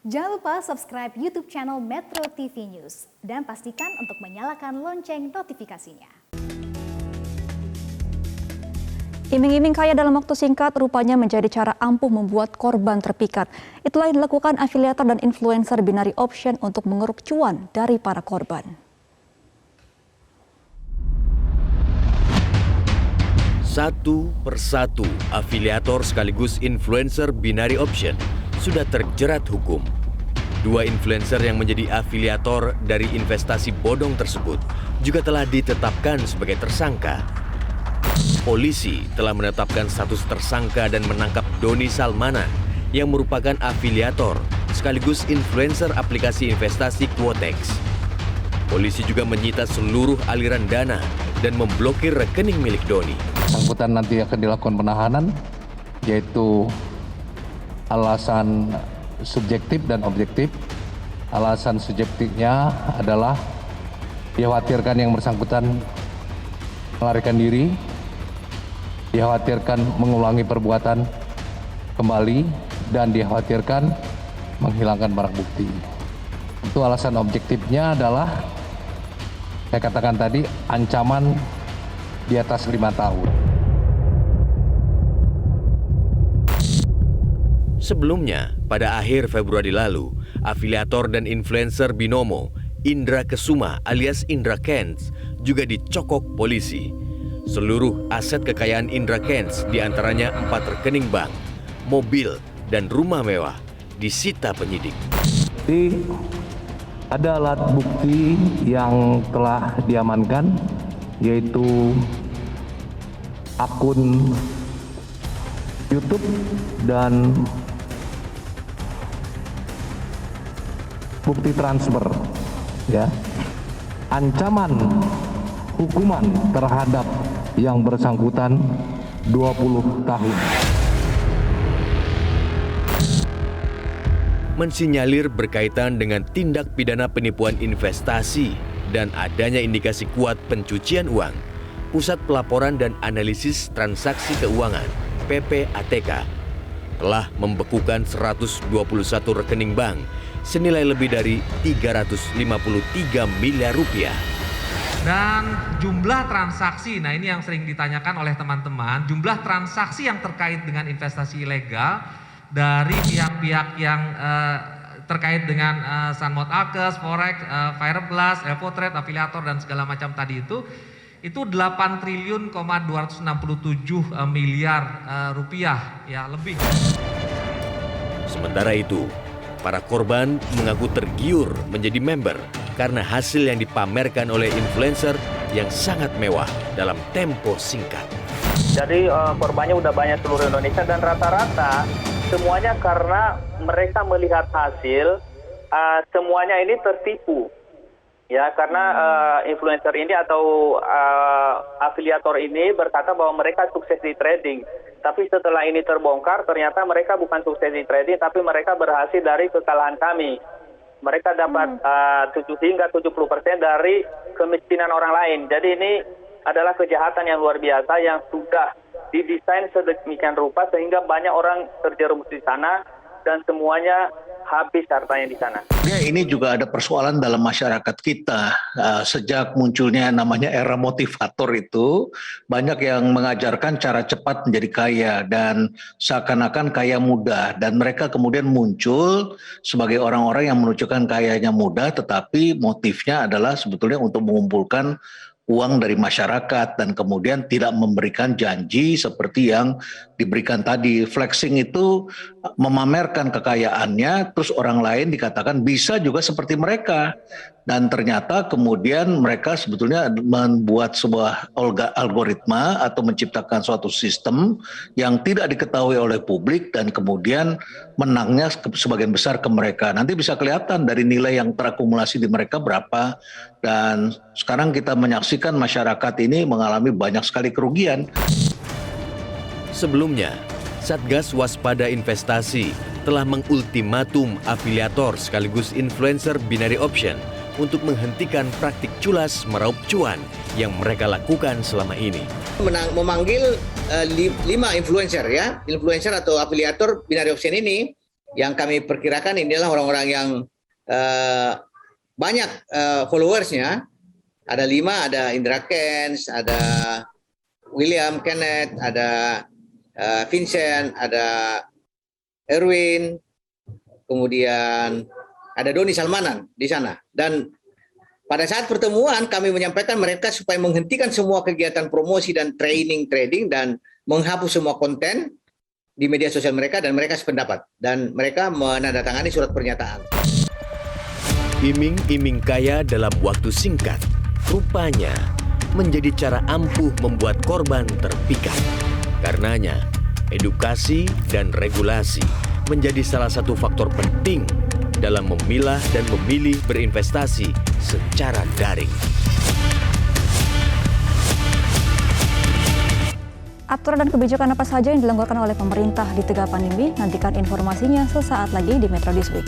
Jangan lupa subscribe YouTube channel Metro TV News dan pastikan untuk menyalakan lonceng notifikasinya. Iming-iming kaya dalam waktu singkat rupanya menjadi cara ampuh membuat korban terpikat. Itulah yang dilakukan afiliator dan influencer binary option untuk mengeruk cuan dari para korban. Satu persatu afiliator sekaligus influencer binary option sudah terjerat hukum. Dua influencer yang menjadi afiliator dari investasi bodong tersebut juga telah ditetapkan sebagai tersangka. Polisi telah menetapkan status tersangka dan menangkap Doni Salmana yang merupakan afiliator sekaligus influencer aplikasi investasi Quotex. Polisi juga menyita seluruh aliran dana dan memblokir rekening milik Doni. Bersangkutan nanti akan dilakukan penahanan, yaitu alasan subjektif dan objektif. Alasan subjektifnya adalah dikhawatirkan yang bersangkutan melarikan diri, dikhawatirkan mengulangi perbuatan kembali, dan dikhawatirkan menghilangkan barang bukti. Itu alasan objektifnya adalah, saya katakan tadi, ancaman di atas 5 tahun. Sebelumnya, pada akhir Februari lalu, afiliator dan influencer binomo Indra Kesuma alias Indra Kents juga dicokok polisi. Seluruh aset kekayaan Indra Kents, diantaranya 4 rekening bank, mobil, dan rumah mewah, disita penyidik. Jadi, ada alat bukti yang telah diamankan, yaitu akun YouTube dan bukti transfer, ya. Ancaman hukuman terhadap yang bersangkutan 20 tahun. Mensinyalir berkaitan dengan tindak pidana penipuan investasi dan adanya indikasi kuat pencucian uang, Pusat Pelaporan dan Analisis Transaksi Keuangan (PPATK) telah membekukan 121 rekening bank senilai lebih dari 353 miliar rupiah. Dan jumlah transaksi, nah ini yang sering ditanyakan oleh teman-teman, jumlah transaksi yang terkait dengan investasi ilegal dari pihak-pihak yang terkait dengan Sunmode Alkes, Forex, Fireblast, Evotrade, afiliator dan segala macam tadi itu 8 triliun 267 miliar rupiah ya lebih. Sementara itu, para korban mengaku tergiur menjadi member karena hasil yang dipamerkan oleh influencer yang sangat mewah dalam tempo singkat. Jadi korbannya udah banyak seluruh Indonesia dan rata-rata semuanya karena mereka melihat hasil, semuanya ini tertipu. Ya, karena influencer ini atau afiliator ini berkata bahwa mereka sukses di trading. Tapi setelah ini terbongkar, ternyata mereka bukan sukses di trading, tapi mereka berhasil dari kekalahan kami. Mereka dapat 7 hingga 70% dari kemiskinan orang lain. Jadi ini adalah kejahatan yang luar biasa yang sudah didesain sedemikian rupa sehingga banyak orang terjerumus di sana dan semuanya habis hartanya di sana. Ya, ini juga ada persoalan dalam masyarakat kita. Sejak munculnya namanya era motivator itu, banyak yang mengajarkan cara cepat menjadi kaya dan seakan-akan kaya mudah. Dan mereka kemudian muncul sebagai orang-orang yang menunjukkan kayanya mudah, tetapi motifnya adalah sebetulnya untuk mengumpulkan uang dari masyarakat dan kemudian tidak memberikan janji seperti yang diberikan tadi. Flexing itu memamerkan kekayaannya, terus orang lain dikatakan bisa juga seperti mereka. Dan ternyata kemudian mereka sebetulnya membuat sebuah algoritma atau menciptakan suatu sistem yang tidak diketahui oleh publik dan kemudian menangnya sebagian besar ke mereka. Nanti bisa kelihatan dari nilai yang terakumulasi di mereka berapa. Dan sekarang kita menyaksikan masyarakat ini mengalami banyak sekali kerugian. Sebelumnya, Satgas Waspada Investasi telah mengultimatum afiliator sekaligus influencer binary option untuk menghentikan praktik culas meraup cuan yang mereka lakukan selama ini. Memanggil 5 influencer ya, influencer atau afiliator binary option ini yang kami perkirakan ini adalah orang-orang yang banyak followersnya. Ada 5, ada Indra Kents, ada William Kenneth, ada Vincent, ada Erwin, kemudian ada Doni Salmanan di sana. Dan pada saat pertemuan kami menyampaikan mereka supaya menghentikan semua kegiatan promosi dan trading dan menghapus semua konten di media sosial mereka, dan mereka sependapat. Dan mereka menandatangani surat pernyataan. Iming-iming kaya dalam waktu singkat rupanya menjadi cara ampuh membuat korban terpikat. Karenanya, edukasi dan regulasi menjadi salah satu faktor penting dalam memilah dan memilih berinvestasi secara daring. Aturan dan kebijakan apa saja yang dilonggarkan oleh pemerintah di tengah pandemi? Nantikan informasinya sesaat lagi di Metro This Week.